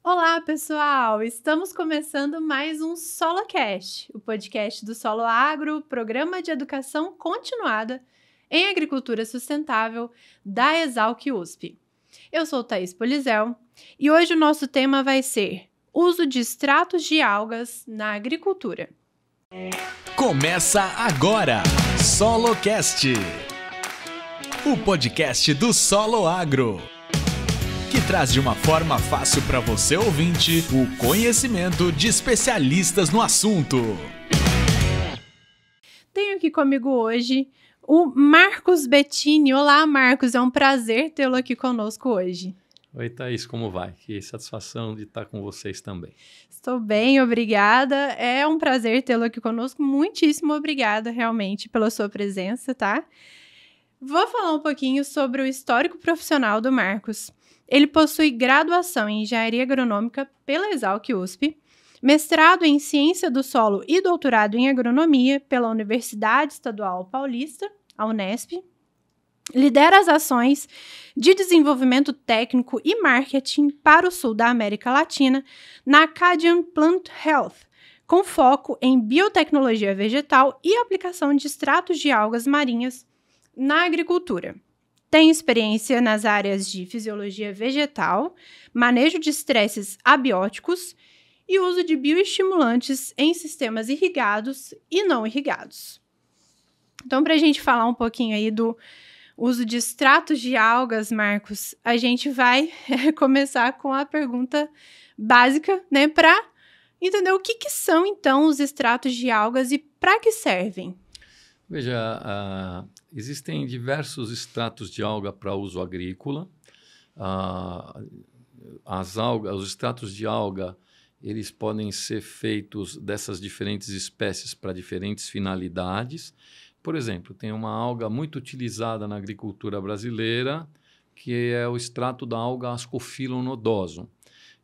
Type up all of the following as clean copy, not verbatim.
Olá, pessoal! Estamos começando mais um SoloCast, o podcast do Solo Agro, programa de educação continuada em agricultura sustentável da Exalc USP. Eu sou Thaís Polizel e hoje o nosso tema vai ser uso de extratos de algas na agricultura. Começa agora, SoloCast, o podcast do Solo Agro, que traz de uma forma fácil para você ouvinte o conhecimento de especialistas no assunto. Tenho aqui comigo hoje o Marcos Bettini. Olá, Marcos, é um prazer tê-lo aqui conosco hoje. Oi, Thaís, como vai? Que satisfação de estar com vocês também. Estou bem, obrigada. É um prazer tê-lo aqui conosco. Muitíssimo obrigada, realmente, pela sua presença, tá? Vou falar um pouquinho sobre o histórico profissional do Marcos. Ele possui graduação em Engenharia Agronômica pela Exalc USP, mestrado em Ciência do Solo e doutorado em Agronomia pela Universidade Estadual Paulista, a Unesp. Lidera as ações de desenvolvimento técnico e marketing para o sul da América Latina na Acadian Plant Health, com foco em biotecnologia vegetal e aplicação de extratos de algas marinhas na agricultura. Tem experiência nas áreas de fisiologia vegetal, manejo de estresses abióticos e uso de bioestimulantes em sistemas irrigados e não irrigados. Então, para a gente falar um pouquinho aí do uso de extratos de algas, Marcos, a gente vai começar com a pergunta básica, né, para entender o que são, então, os extratos de algas e para que servem. Veja, existem diversos extratos de alga para uso agrícola. Os extratos de alga, eles podem ser feitos dessas diferentes espécies para diferentes finalidades. Por exemplo, tem uma alga muito utilizada na agricultura brasileira, que é o extrato da alga Ascophyllum nodosum,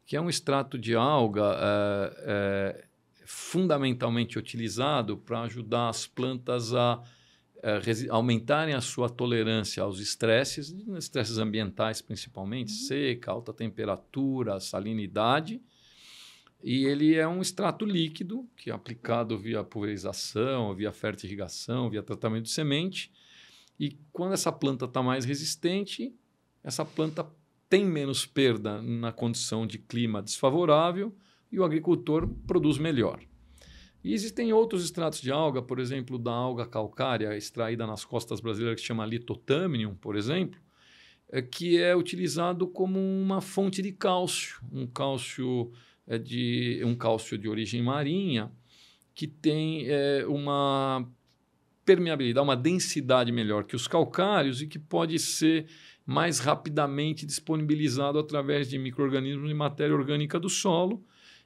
que é um extrato de alga fundamentalmente utilizado para ajudar as plantas a aumentarem a sua tolerância aos estresses ambientais principalmente, seca, alta temperatura, salinidade. E ele é um extrato líquido que é aplicado via pulverização, via fertirrigação, via tratamento de semente. E quando essa planta está mais resistente, essa planta tem menos perda na condição de clima desfavorável e o agricultor produz melhor. E existem outros extratos de alga, por exemplo, da alga calcária extraída nas costas brasileiras, que se chama Lithotamnium, por exemplo, que é utilizado como uma fonte de cálcio, um cálcio de origem marinha, que tem uma permeabilidade, uma densidade melhor que os calcários e que pode ser mais rapidamente disponibilizado através de micro-organismos e matéria orgânica do solo.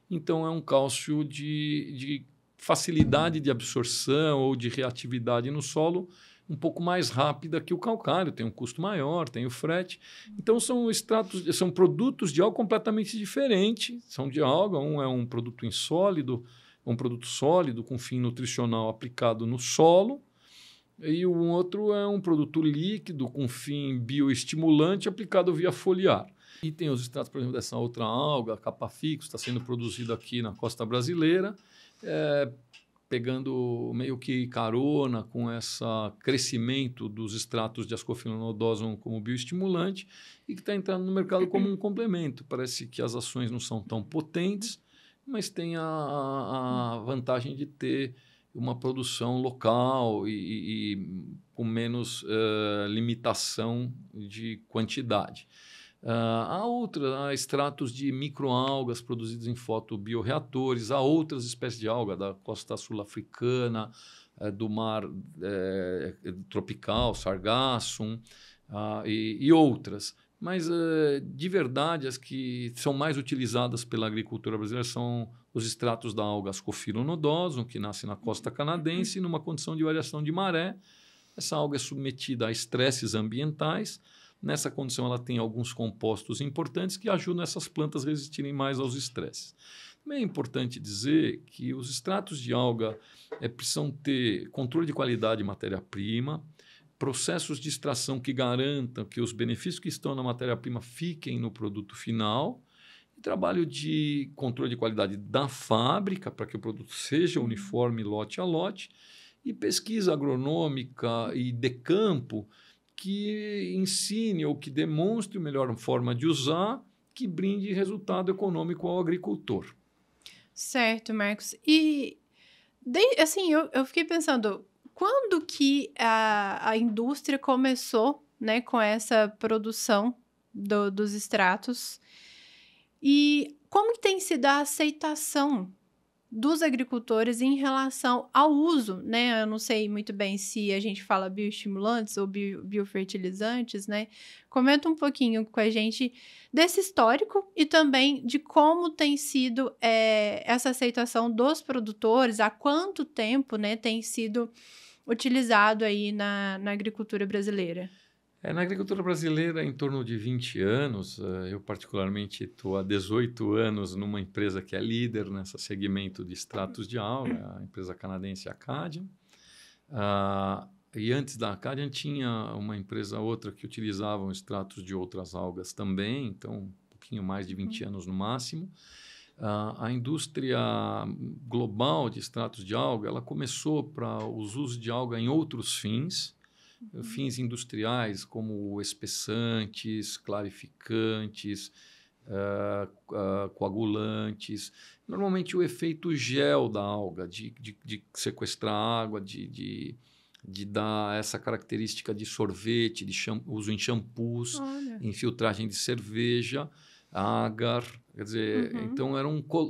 Então, é um cálcio de facilidade de absorção ou de reatividade no solo um pouco mais rápida que o calcário, tem um custo maior, tem o frete. Então, são produtos de alga completamente diferentes. São de alga, um é um produto insólido, um produto sólido com fim nutricional aplicado no solo, e o outro é um produto líquido com fim bioestimulante aplicado via foliar. E tem os extratos, por exemplo, dessa outra alga, a Capafix, está sendo produzido aqui na costa brasileira, pegando meio que carona com esse crescimento dos extratos de Ascophyllum nodosum como bioestimulante e que está entrando no mercado como um complemento. Parece que as ações não são tão potentes, mas tem a vantagem de ter uma produção local e com menos limitação de quantidade. Há extratos de microalgas produzidos em fotobioreatores, há outras espécies de alga da costa sul-africana, do mar tropical, Sargassum, e outras. Mas, de verdade, as que são mais utilizadas pela agricultura brasileira são os extratos da alga Ascophyllum nodosum, que nasce na costa canadense, numa condição de variação de maré. Essa alga é submetida a estresses ambientais. Nessa condição, ela tem alguns compostos importantes que ajudam essas plantas a resistirem mais aos estresses. Também é importante dizer que os extratos de alga precisam ter controle de qualidade de matéria-prima, processos de extração que garantam que os benefícios que estão na matéria-prima fiquem no produto final e trabalho de controle de qualidade da fábrica, para que o produto seja uniforme lote a lote, e pesquisa agronômica e de campo que ensine ou que demonstre a melhor forma de usar, que brinde resultado econômico ao agricultor. Certo, Marcos. E, assim, eu fiquei pensando, quando que a indústria começou, né, com essa produção dos extratos? E como que tem sido a aceitação dos agricultores em relação ao uso, né? Eu não sei muito bem se a gente fala bioestimulantes ou biofertilizantes, né? Comenta um pouquinho com a gente desse histórico e também de como tem sido essa aceitação dos produtores, há quanto tempo, né, tem sido utilizado aí na agricultura brasileira. Na agricultura brasileira, em torno de 20 anos, eu particularmente estou há 18 anos numa empresa que é líder nesse segmento de extratos de alga, a empresa canadense Acadian. E antes da Acadian tinha uma empresa outra que utilizavam extratos de outras algas também, então um pouquinho mais de 20 anos no máximo. A indústria global de extratos de alga, ela começou para os usos de alga em outros fins, fins industriais como espessantes, clarificantes, coagulantes. Normalmente o efeito gel da alga, de sequestrar água, de dar essa característica de sorvete, de uso em shampoos, em filtragem de cerveja, agar. Quer dizer, então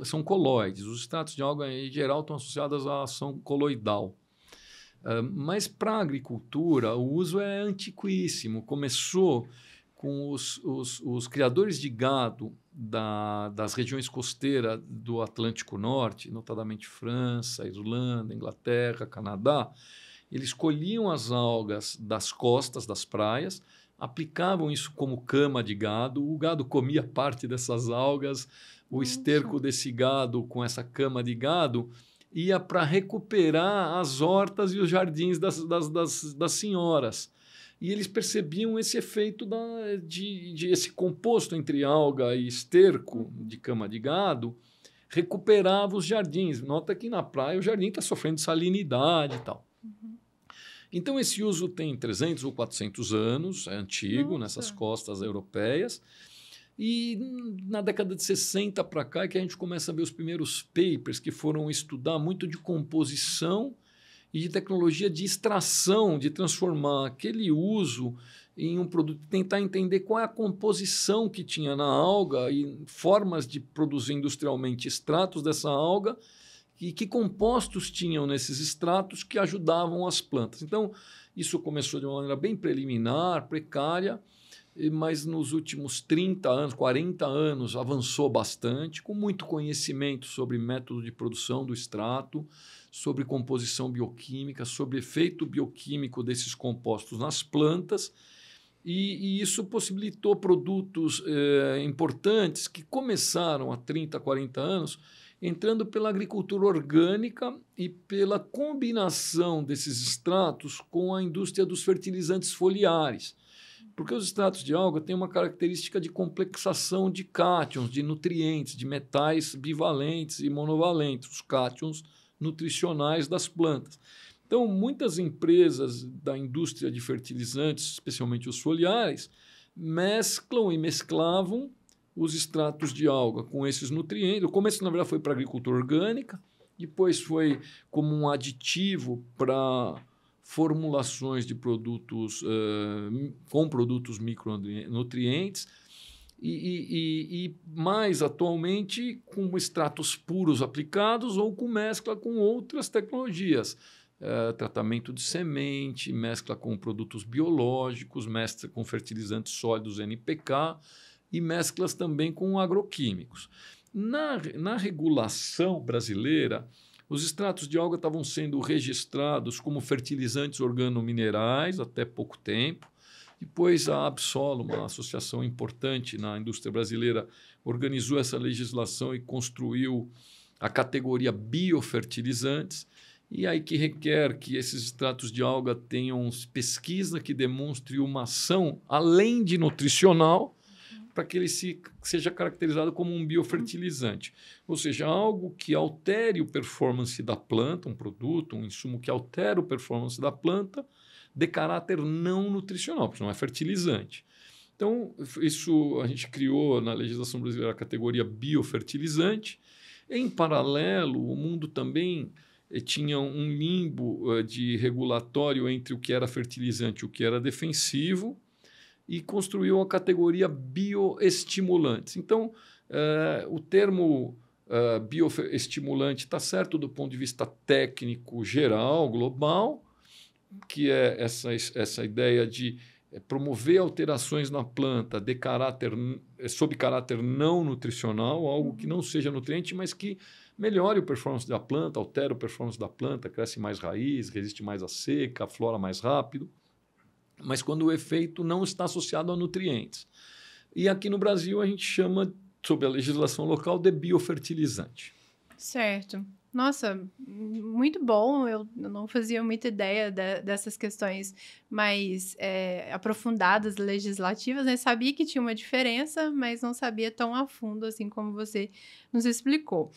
são colóides. Os extratos de alga, em geral, estão associados à ação coloidal. Mas para a agricultura, o uso é antiquíssimo. Começou com os criadores de gado das regiões costeiras do Atlântico Norte, notadamente França, Irlanda, Inglaterra, Canadá. Eles colhiam as algas das costas das praias, aplicavam isso como cama de gado, o gado comia parte dessas algas, o esterco desse gado com essa cama de gado ia para recuperar as hortas e os jardins das senhoras. E eles percebiam esse efeito de esse composto entre alga e esterco de cama de gado recuperava os jardins. Nota que na praia o jardim está sofrendo salinidade e tal. Então, esse uso tem 300 ou 400 anos, é antigo, nessas costas europeias. E na década de 60 para cá é que a gente começa a ver os primeiros papers que foram estudar muito de composição e de tecnologia de extração, de transformar aquele uso em um produto, tentar entender qual é a composição que tinha na alga e formas de produzir industrialmente extratos dessa alga e que compostos tinham nesses extratos que ajudavam as plantas. Então, isso começou de uma maneira bem preliminar, precária, mas nos últimos 30 anos, 40 anos, avançou bastante, com muito conhecimento sobre método de produção do extrato, sobre composição bioquímica, sobre efeito bioquímico desses compostos nas plantas, e isso possibilitou produtos importantes que começaram há 30, 40 anos, entrando pela agricultura orgânica e pela combinação desses extratos com a indústria dos fertilizantes foliares. Porque os extratos de alga têm uma característica de complexação de cátions, de nutrientes, de metais bivalentes e monovalentes, os cátions nutricionais das plantas. Então, muitas empresas da indústria de fertilizantes, especialmente os foliares, mesclam e mesclavam os extratos de alga com esses nutrientes. O começo, na verdade, foi para a agricultura orgânica, depois foi como um aditivo para formulações de produtos com produtos micronutrientes e mais atualmente com extratos puros aplicados ou com mescla com outras tecnologias. Tratamento de semente, mescla com produtos biológicos, mescla com fertilizantes sólidos NPK e mesclas também com agroquímicos. Na regulação brasileira, os extratos de alga estavam sendo registrados como fertilizantes organominerais até pouco tempo. Depois a Absol, uma associação importante na indústria brasileira, organizou essa legislação e construiu a categoria biofertilizantes. E aí que requer que esses extratos de alga tenham pesquisa que demonstre uma ação além de nutricional, para que ele seja caracterizado como um biofertilizante. Ou seja, algo que altere o performance da planta, um produto, um insumo que altere o performance da planta, de caráter não nutricional, porque não é fertilizante. Então, isso a gente criou na legislação brasileira a categoria biofertilizante. Em paralelo, o mundo também tinha um limbo de regulatório entre o que era fertilizante e o que era defensivo e construiu a categoria bioestimulantes. Então, o termo bioestimulante está certo do ponto de vista técnico geral, global, que é essa ideia de promover alterações na planta sob caráter não nutricional, algo que não seja nutriente, mas que melhore o performance da planta, altere o performance da planta, cresce mais raiz, resiste mais à seca, aflora mais rápido, mas quando o efeito não está associado a nutrientes. E aqui no Brasil a gente chama, sob a legislação local, de biofertilizante. Certo. Nossa, muito bom. Eu não fazia muita ideia dessas questões mais aprofundadas legislativas, né? Sabia que tinha uma diferença, mas não sabia tão a fundo assim como você nos explicou.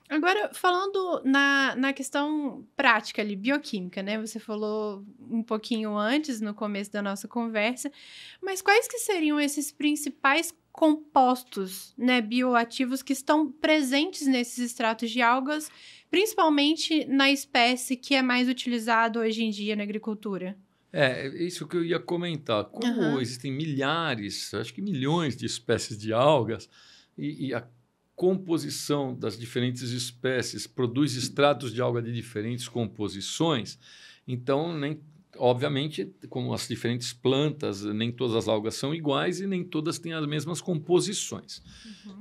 Agora, falando na questão prática ali, bioquímica, né? Você falou um pouquinho antes, no começo da nossa conversa, mas quais que seriam esses principais compostos, né, bioativos que estão presentes nesses extratos de algas, principalmente na espécie que é mais utilizada hoje em dia na agricultura? Isso que eu ia comentar. Como existem milhares, acho que milhões de espécies de algas, e a composição das diferentes espécies produz extratos de alga de diferentes composições, então, obviamente, como as diferentes plantas, nem todas as algas são iguais e nem todas têm as mesmas composições.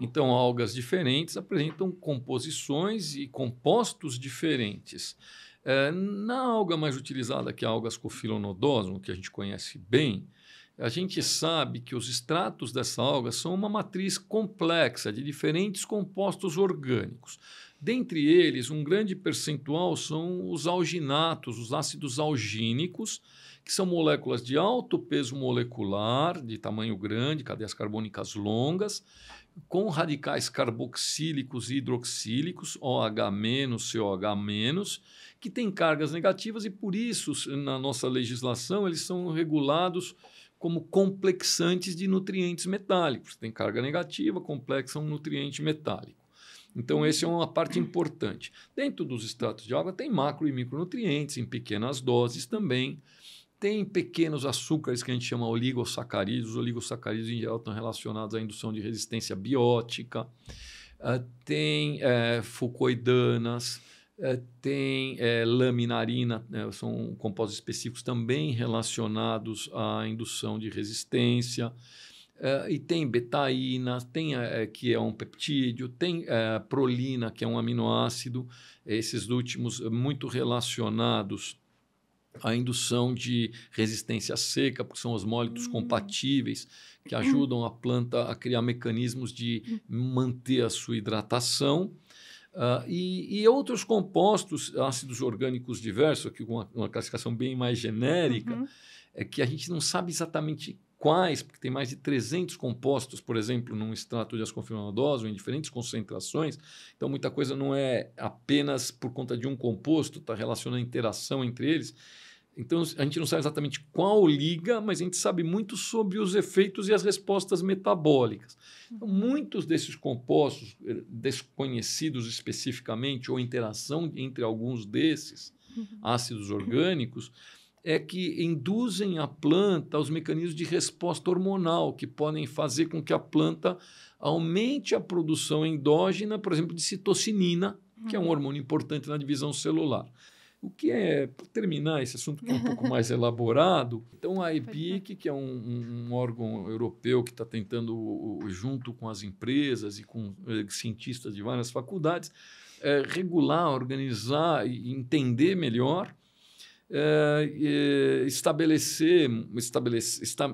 Então, algas diferentes apresentam composições e compostos diferentes. Na alga mais utilizada, que é a alga Ascophyllonodosum, que a gente conhece bem, a gente sabe que os extratos dessa alga são uma matriz complexa de diferentes compostos orgânicos. Dentre eles, um grande percentual são os alginatos, os ácidos algínicos, que são moléculas de alto peso molecular, de tamanho grande, cadeias carbônicas longas, com radicais carboxílicos e hidroxílicos, OH-, COH-, que têm cargas negativas e, por isso, na nossa legislação, eles são regulados como complexantes de nutrientes metálicos. Tem carga negativa, complexa um nutriente metálico. Então, essa é uma parte importante. Dentro dos extratos de alga, tem macro e micronutrientes em pequenas doses também. Tem pequenos açúcares que a gente chama oligosacarídeos. Os oligosacarídeos, em geral, estão relacionados à indução de resistência biótica. Tem fucoidanas, tem laminarina, são compostos específicos também relacionados à indução de resistência. E tem betaína, que é um peptídeo, tem prolina, que é um aminoácido, esses últimos muito relacionados à indução de resistência seca, porque são osmólitos compatíveis, que ajudam a planta a criar mecanismos de manter a sua hidratação. E outros compostos, ácidos orgânicos diversos, aqui com uma classificação bem mais genérica, que a gente não sabe exatamente quais, porque tem mais de 300 compostos, por exemplo, num extrato de Ascophyllonodosum, em diferentes concentrações. Então, muita coisa não é apenas por conta de um composto, está relacionando a interação entre eles. Então, a gente não sabe exatamente qual liga, mas a gente sabe muito sobre os efeitos e as respostas metabólicas. Então, muitos desses compostos, desconhecidos especificamente, ou interação entre alguns desses ácidos orgânicos, é que induzem a planta aos mecanismos de resposta hormonal, que podem fazer com que a planta aumente a produção endógena, por exemplo, de citocinina, que é um hormônio importante na divisão celular. O que é, para terminar esse assunto que é um pouco mais elaborado, então a EPIC, que é um órgão europeu que está tentando, junto com as empresas e com cientistas de várias faculdades, regular, organizar e entender melhor,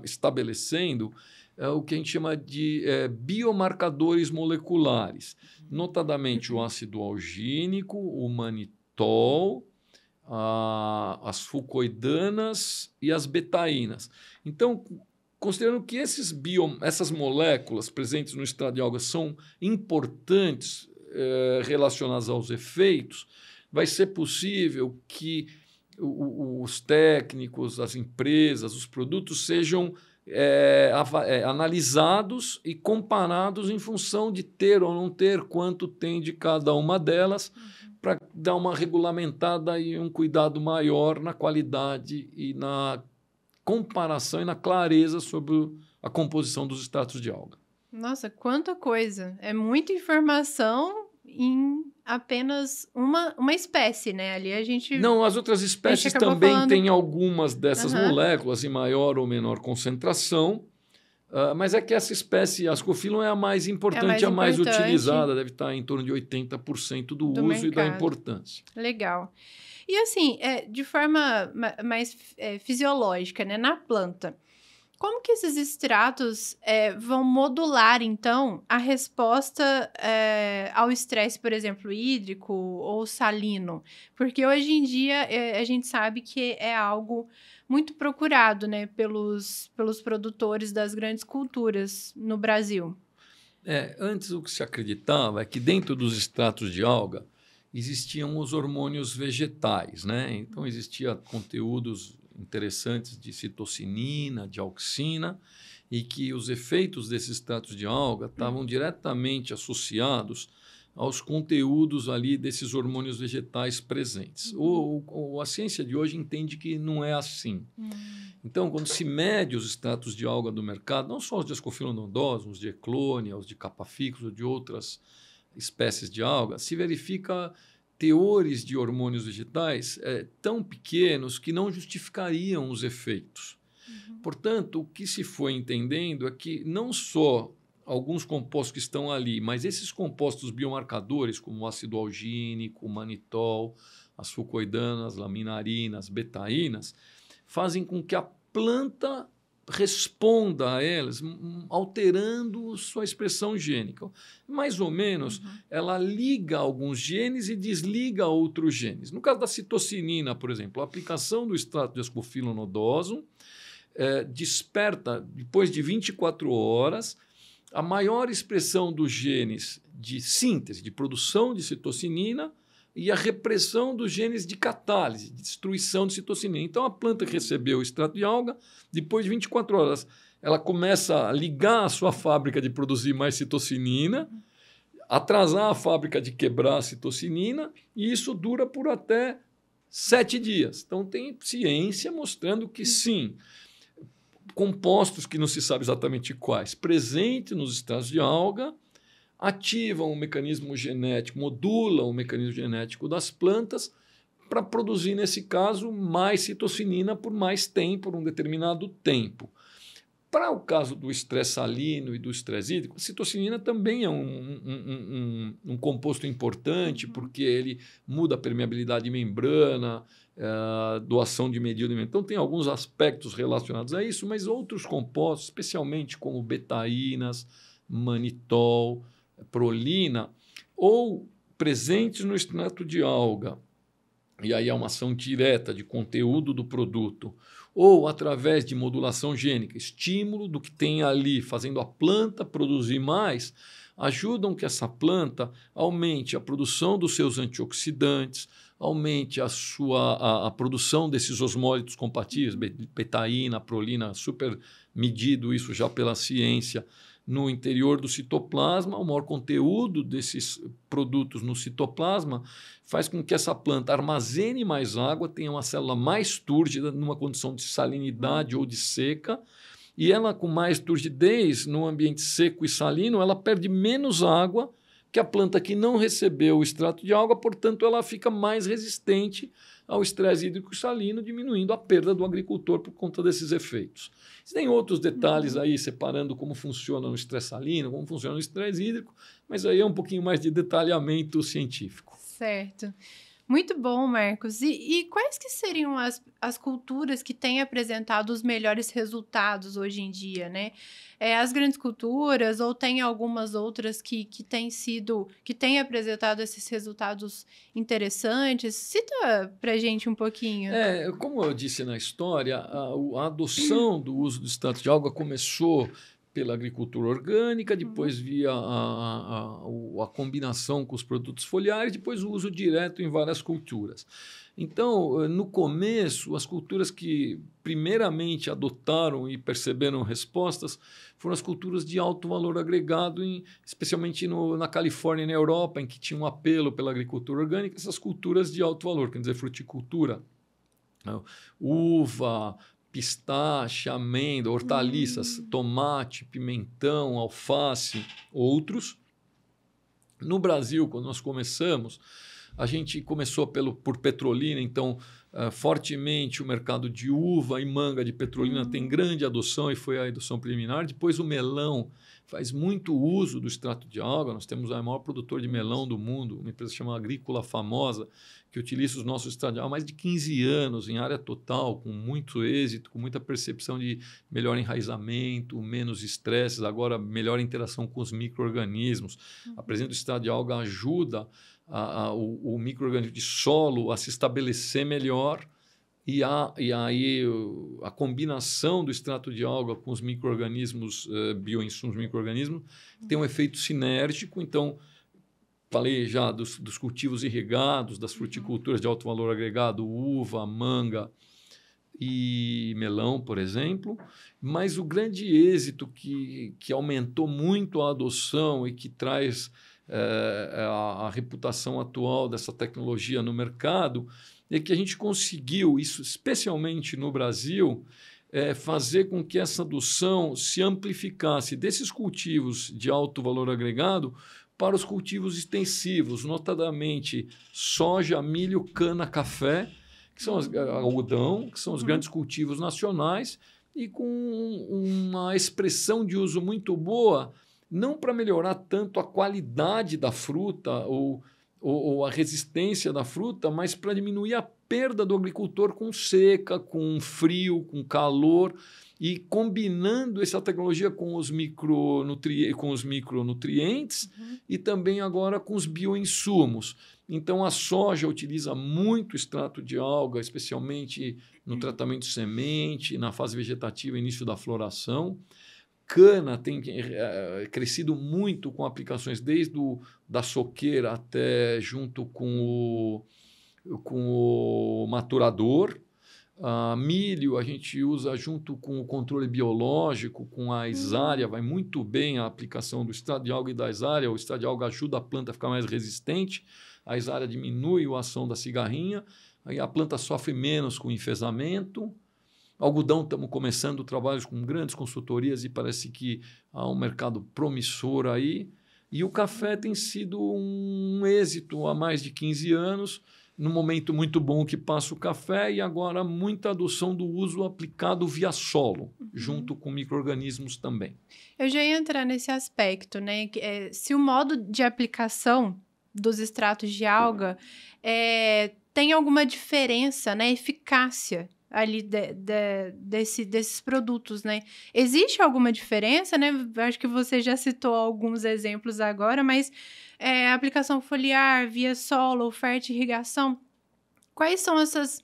estabelecendo o que a gente chama de biomarcadores moleculares, notadamente o ácido algínico, o manitol, as fucoidanas e as betaínas. Então, considerando que essas moléculas presentes no extrato de alga são importantes relacionadas aos efeitos, vai ser possível que os técnicos, as empresas, os produtos sejam analisados e comparados em função de ter ou não ter, quanto tem de cada uma delas, para dar uma regulamentada e um cuidado maior na qualidade e na comparação e na clareza sobre a composição dos extratos de alga. Nossa, quanta coisa! É muita informação em apenas uma espécie, né? Ali a gente... Não, as outras espécies também têm algumas dessas moléculas em maior ou menor concentração, mas é que essa espécie, Ascophyllum, é a mais importante, a mais utilizada, deve estar em torno de 80% do uso mercado. E da importância. Legal. E assim, de forma mais fisiológica, né? Na planta, como que esses extratos vão modular, então, a resposta ao estresse, por exemplo, hídrico ou salino? Porque hoje em dia a gente sabe que é algo muito procurado, né, pelos produtores das grandes culturas no Brasil. Antes o que se acreditava é que dentro dos extratos de alga existiam os hormônios vegetais, né? Então existia conteúdos interessantes de citocinina, de auxina, e que os efeitos desses extratos de alga estavam diretamente associados aos conteúdos ali desses hormônios vegetais presentes. A ciência de hoje entende que não é assim. Então, quando se mede os extratos de alga do mercado, não só os de Ascophyllum nodosum, os de Eclonia, os de Capaficus, ou de outras espécies de alga, se verifica teores de hormônios vegetais tão pequenos que não justificariam os efeitos. Portanto, o que se foi entendendo é que não só alguns compostos que estão ali, mas esses compostos biomarcadores, como o ácido algínico, o manitol, as fucoidanas, laminarinas, betaínas, fazem com que a planta responda a elas, alterando sua expressão gênica. Mais ou menos, ela liga alguns genes e desliga outros genes. No caso da citocinina, por exemplo, a aplicação do extrato de Ascophyllum nodosum desperta, depois de 24 horas, a maior expressão dos genes de síntese, de produção de citocinina, e a repressão dos genes de catálise, de destruição de citocinina. Então, a planta que recebeu o extrato de alga, depois de 24 horas, ela começa a ligar a sua fábrica de produzir mais citocinina, atrasar a fábrica de quebrar a citocinina, e isso dura por até 7 dias. Então, tem ciência mostrando que, sim, compostos que não se sabe exatamente quais, presentes nos extratos de alga, ativam o mecanismo genético, modulam o mecanismo genético das plantas para produzir, nesse caso, mais citocinina por mais tempo, por um determinado tempo. Para o caso do estresse salino e do estresse hídrico, a citocinina também é um composto importante, porque ele muda a permeabilidade de membrana, doação de medida. Então, tem alguns aspectos relacionados a isso, mas outros compostos, especialmente como betaínas, manitol, prolina, ou presentes no extrato de alga, e aí é uma ação direta de conteúdo do produto, ou através de modulação gênica, estímulo do que tem ali, fazendo a planta produzir mais, ajudam que essa planta aumente a produção dos seus antioxidantes, aumente a produção desses osmólitos compatíveis, betaína, prolina, super medido isso já pela ciência, no interior do citoplasma. O maior conteúdo desses produtos no citoplasma faz com que essa planta armazene mais água, tenha uma célula mais túrgida, numa condição de salinidade ou de seca, e ela, com mais turgidez, no ambiente seco e salino, ela perde menos água que a planta que não recebeu o extrato de alga, portanto, ela fica mais resistente ao estresse hídrico e salino, diminuindo a perda do agricultor por conta desses efeitos. Tem outros detalhes aí, separando como funciona o estresse salino, como funciona o estresse hídrico, mas aí é um pouquinho mais de detalhamento científico. Certo. Muito bom, Marcos. E quais que seriam as culturas que têm apresentado os melhores resultados hoje em dia, né? As grandes culturas ou tem algumas outras que têm apresentado esses resultados interessantes? Cita pra gente um pouquinho. Como eu disse na história, a adoção do uso do extrato de alga começou pela agricultura orgânica, depois via a combinação com os produtos foliares, depois o uso direto em várias culturas. Então, no começo, as culturas que primeiramente adotaram e perceberam respostas foram as culturas de alto valor agregado, especialmente na Califórnia e na Europa, em que tinha um apelo pela agricultura orgânica, essas culturas de alto valor, quer dizer, fruticultura, uva, pistache, amêndoa, hortaliças, tomate, pimentão, alface, outros. No Brasil, quando nós começamos, a gente começou por petrolina, então, fortemente o mercado de uva e manga de petrolina tem grande adoção e foi a adoção preliminar. Depois o melão faz muito uso do extrato de alga. Nós temos o maior produtor de melão do mundo, uma empresa chamada Agrícola Famosa, que utiliza os nossos extratos de alga há mais de 15 anos, em área total, com muito êxito, com muita percepção de melhor enraizamento, menos estresses, agora melhor interação com os micro-organismos. A presença do extrato de alga ajuda o micro-organismo de solo a se estabelecer melhor, e aí a combinação do extrato de alga com os micro-organismos, bioinsumos micro-organismos, tem um efeito sinérgico. Então, falei já dos cultivos irrigados, das fruticulturas de alto valor agregado, uva, manga e melão, por exemplo. Mas o grande êxito que aumentou muito a adoção e que traz a reputação atual dessa tecnologia no mercado é que a gente conseguiu, isso especialmente no Brasil, fazer com que essa adoção se amplificasse desses cultivos de alto valor agregado para os cultivos extensivos, notadamente soja, milho, cana, café, que são algodão, que são os grandes cultivos nacionais, e com uma expressão de uso muito boa, não para melhorar tanto a qualidade da fruta ou a resistência da fruta, mas para diminuir a perda do agricultor com seca, com frio, com calor, e combinando essa tecnologia com os micronutrientes e também agora com os bioinsumos. Então, a soja utiliza muito extrato de alga, especialmente no tratamento de semente, na fase vegetativa, início da floração. Cana tem crescido muito com aplicações desde da soqueira até junto com o maturador. Milho a gente usa junto com o controle biológico, com a isária, vai muito bem a aplicação do extrato de alga e da isária. O extrato de alga ajuda a planta a ficar mais resistente, a isária diminui a ação da cigarrinha, aí a planta sofre menos com o enfesamento. Algodão, estamos começando trabalhos com grandes consultorias e parece que há um mercado promissor aí. E o café tem sido um êxito há mais de 15 anos, num momento muito bom que passa o café, e agora muita adoção do uso aplicado via solo, junto com micro-organismos também. Eu já ia entrar nesse aspecto, né? Se o modo de aplicação dos extratos de alga tem alguma diferença na eficácia ali desses produtos, né? Existe alguma diferença, né? Acho que você já citou alguns exemplos agora, mas aplicação foliar, via solo, oferta e irrigação, quais são essas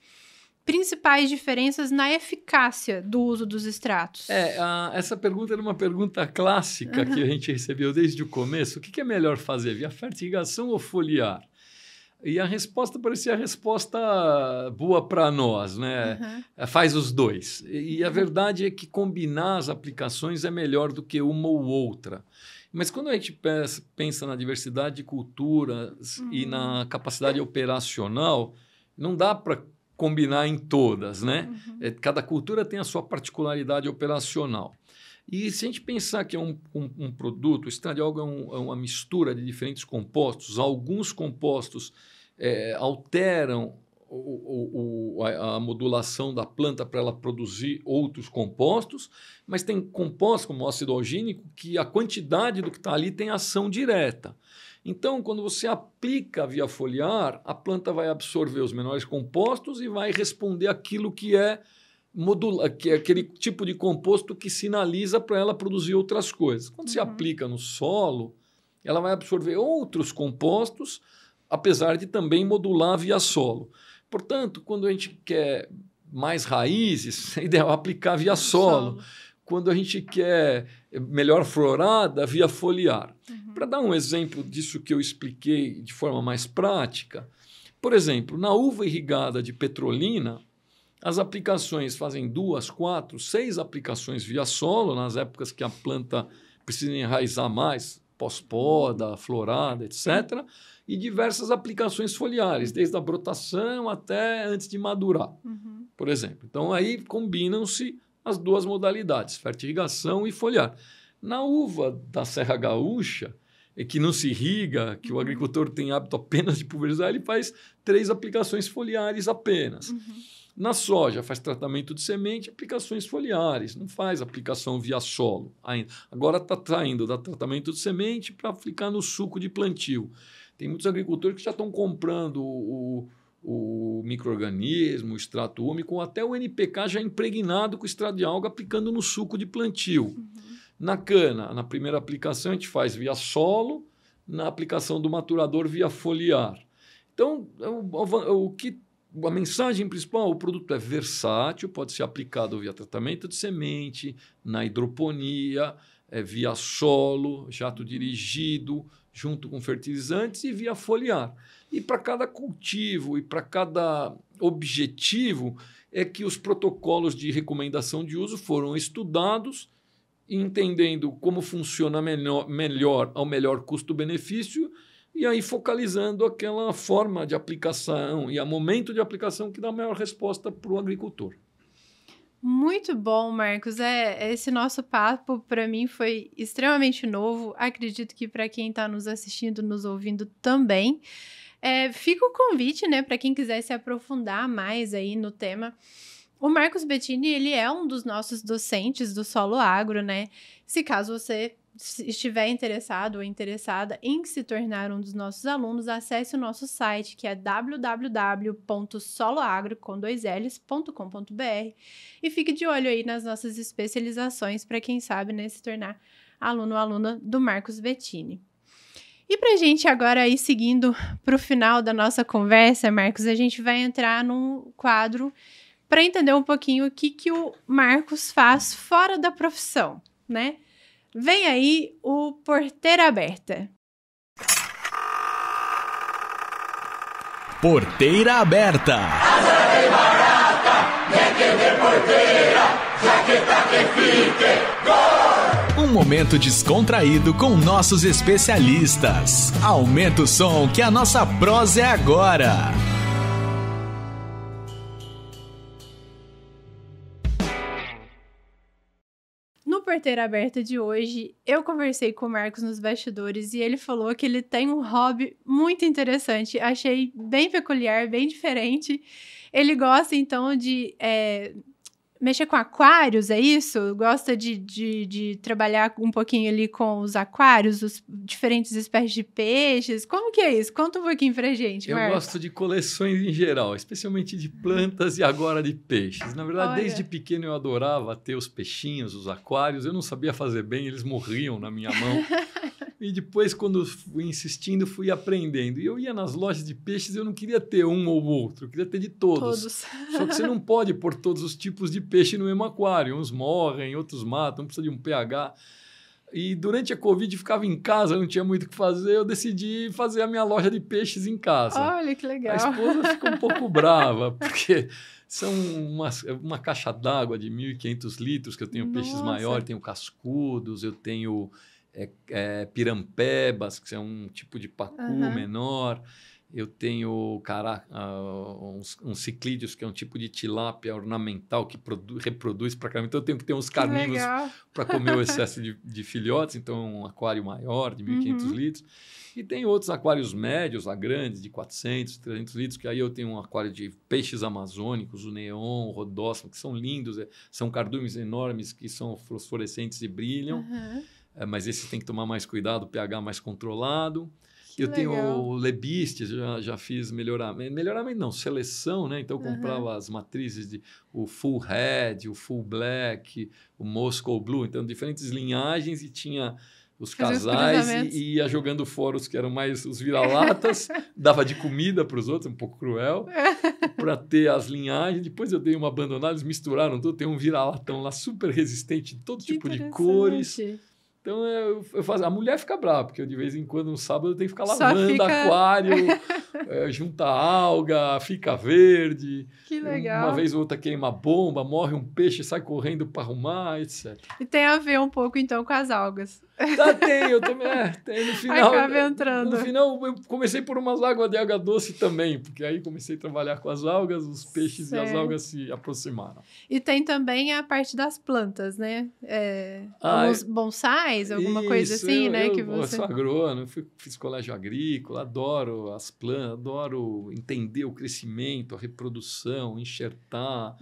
principais diferenças na eficácia do uso dos extratos? Essa pergunta era uma pergunta clássica que a gente recebeu desde o começo. O que é melhor fazer, via fertirrigação ou foliar? E a resposta parecia a resposta boa para nós, né? Faz os dois. E a verdade é que combinar as aplicações é melhor do que uma ou outra. Mas quando a gente pensa na diversidade de culturas e na capacidade operacional, não dá para combinar em todas, né? Cada cultura tem a sua particularidade operacional. E se a gente pensar que é um produto, o extrato de alga é uma mistura de diferentes compostos. Alguns compostos alteram a modulação da planta para ela produzir outros compostos, mas tem compostos como o ácido algínico que a quantidade do que está ali tem ação direta. Então, quando você aplica via foliar, a planta vai absorver os menores compostos e vai responder aquilo que é que é aquele tipo de composto que sinaliza para ela produzir outras coisas. Quando se aplica no solo, ela vai absorver outros compostos, apesar de também modular via solo. Portanto, quando a gente quer mais raízes, é ideal aplicar via solo. Quando a gente quer melhor florada, via foliar. Para dar um exemplo disso que eu expliquei de forma mais prática, por exemplo, na uva irrigada de petrolina, as aplicações fazem 2, 4, 6 aplicações via solo, nas épocas que a planta precisa enraizar mais, pós-poda, florada, etc., e diversas aplicações foliares, desde a brotação até antes de madurar, por exemplo. Então, aí combinam-se as duas modalidades, fertirrigação e foliar. Na uva da Serra Gaúcha, que não se irriga, que o agricultor tem hábito apenas de pulverizar, ele faz 3 aplicações foliares apenas. Na soja, faz tratamento de semente, aplicações foliares, não faz aplicação via solo ainda. Agora está saindo da tratamento de semente para aplicar no suco de plantio. Tem muitos agricultores que já estão comprando o micro-organismo, o extrato úmico, até o NPK já impregnado com extrato de alga, aplicando no suco de plantio. Na cana, na primeira aplicação, a gente faz via solo, na aplicação do maturador via foliar. Então, a mensagem principal, o produto é versátil, pode ser aplicado via tratamento de semente, na hidroponia, via solo, jato dirigido, junto com fertilizantes e via foliar. E para cada cultivo e para cada objetivo é que os protocolos de recomendação de uso foram estudados, entendendo como funciona melhor ao melhor custo-benefício e aí focalizando aquela forma de aplicação e a momento de aplicação que dá a maior resposta para o agricultor. Muito bom, Marcos. Esse nosso papo, para mim, foi extremamente novo. Acredito que para quem está nos assistindo, nos ouvindo também. Fica o convite, né, para quem quiser se aprofundar mais aí no tema. O Marcos Bettini, ele é um dos nossos docentes do Solo Agro, né? Se caso você estiver interessado ou interessada em se tornar um dos nossos alunos, acesse o nosso site, que é www.soloagro.com.br e fique de olho aí nas nossas especializações para quem sabe, né, se tornar aluno ou aluna do Marcos Bettini. E para a gente agora ir seguindo para o final da nossa conversa, Marcos, a gente vai entrar num quadro para entender um pouquinho o que o Marcos faz fora da profissão, né? Vem aí o Porteira Aberta. Porteira Aberta. Um momento descontraído com nossos especialistas. Aumenta o som que a nossa prosa é agora. No Porteira Aberta de hoje, eu conversei com o Marcos nos bastidores e ele falou que ele tem um hobby muito interessante. Achei bem peculiar, bem diferente. Ele gosta, então, de mexer com aquários, é isso? Gosta de trabalhar um pouquinho ali com os aquários, os diferentes espécies de peixes. Como que é isso? Conta um pouquinho pra gente, Marcos. Eu gosto de coleções em geral, especialmente de plantas e agora de peixes. Na verdade, Olha, desde pequeno eu adorava ter os peixinhos, os aquários. Eu não sabia fazer bem, eles morriam na minha mão. E depois, quando fui insistindo, fui aprendendo. E eu ia nas lojas de peixes e eu não queria ter um ou outro, eu queria ter de todos. Só que você não pode pôr todos os tipos de peixe no mesmo aquário. Uns morrem, outros matam, precisa de um pH. E durante a Covid eu ficava em casa, não tinha muito o que fazer, eu decidi fazer a minha loja de peixes em casa. Olha que legal. A esposa ficou um pouco brava, porque são uma caixa d'água de 1.500 litros, que eu tenho peixes maiores, tenho cascudos, eu tenho pirampebas, que é um tipo de pacu menor. Eu tenho uns ciclídeos, que é um tipo de tilápia ornamental que reproduz para caramba. Então, eu tenho que ter uns carnívoros para comer o excesso de filhotes. Então, um aquário maior, de 1.500 litros. E tem outros aquários médios, a grandes, de 400, 300 litros, que aí eu tenho um aquário de peixes amazônicos, o neon, o rodóspero, que são lindos. São cardumes enormes que são fosforescentes e brilham. Mas esses tem que tomar mais cuidado, o pH mais controlado. Eu tenho lebistes, já fiz melhoramento. Melhoramento não, seleção, né? Então eu comprava as matrizes de o Full Red, o Full Black, o Moscow Blue. Então, diferentes linhagens e tinha os casais e ia jogando fora os que eram mais os vira-latas, dava de comida para os outros, um pouco cruel, para ter as linhagens. Depois eu dei uma abandonada, eles misturaram tudo, tem um vira-latão lá super resistente, todo tipo de cores. Então eu faço. A mulher fica brava, porque eu, de vez em quando no sábado eu tenho que ficar lavando aquário, junta alga, fica verde. Que legal. Uma vez ou outra queima bomba, morre um peixe, sai correndo para arrumar, etc. E tem a ver um pouco então com as algas. Tem, eu também. Tem no final. Acaba entrando. No final eu comecei por umas águas de alga doce também, porque aí comecei a trabalhar com as algas, os peixes e as algas se aproximaram. E tem também a parte das plantas, né? Alguns bonsais, alguma coisa assim, né? Eu sou agrônomo, fiz colégio agrícola, adoro as plantas, adoro entender o crescimento, a reprodução, enxertar,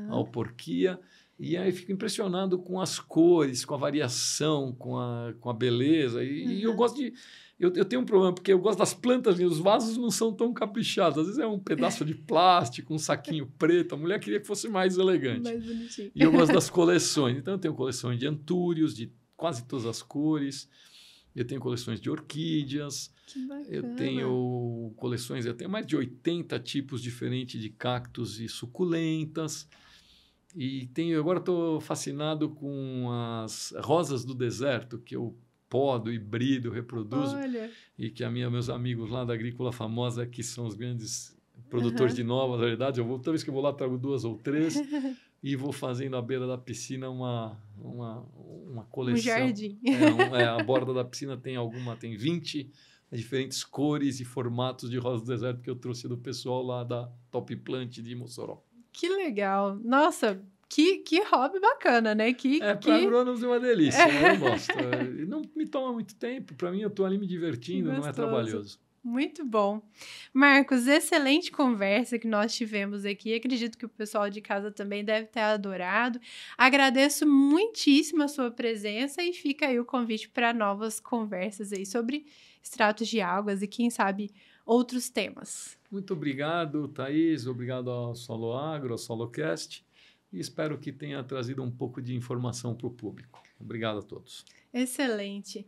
a auporquia. E aí fico impressionado com as cores, com a variação, com a beleza. E eu gosto de... Eu tenho um problema, porque eu gosto das plantas e os vasos não são tão caprichados. Às vezes é um pedaço de plástico, um saquinho preto. A mulher queria que fosse mais elegante. Mais bonitinho. E eu gosto das coleções. Então eu tenho coleções de antúrios, de quase todas as cores. Eu tenho coleções de orquídeas. Que bacana. Eu tenho coleções... Eu tenho mais de 80 tipos diferentes de cactos e suculentas. E agora estou fascinado com as rosas do deserto, que eu podo, hibrido, reproduzo. Olha. E que meus amigos lá da Agrícola Famosa, que são os grandes produtores de novas variedades, toda vez que eu vou lá trago 2 ou 3 e vou fazendo à beira da piscina uma coleção. Um jardim. A borda da piscina tem 20 diferentes cores e formatos de rosas do deserto que eu trouxe do pessoal lá da Top Plant de Mossoró. Que legal. Nossa, que hobby bacana, né? Para agrônomos é uma delícia, eu gosto. Não me toma muito tempo, para mim eu estou ali me divertindo, não é trabalhoso. Muito bom. Marcos, excelente conversa que nós tivemos aqui. Acredito que o pessoal de casa também deve ter adorado. Agradeço muitíssimo a sua presença e fica aí o convite para novas conversas aí sobre extratos de algas e, quem sabe, outros temas. Muito obrigado, Thaís. Obrigado ao Solo Agro, ao SoloCast. E espero que tenha trazido um pouco de informação para o público. Obrigado a todos. Excelente.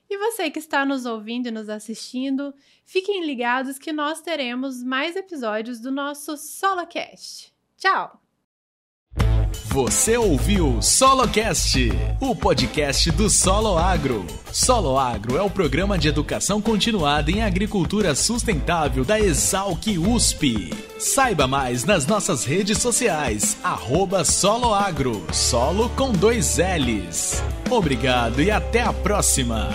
E você que está nos ouvindo e nos assistindo, fiquem ligados que nós teremos mais episódios do nosso SoloCast. Tchau! Você ouviu SoloCast, o podcast do Solo Agro. Solo Agro é o programa de educação continuada em agricultura sustentável da Exalc USP. Saiba mais nas nossas redes sociais, @soloagro, solo com 2 Ls. Obrigado e até a próxima!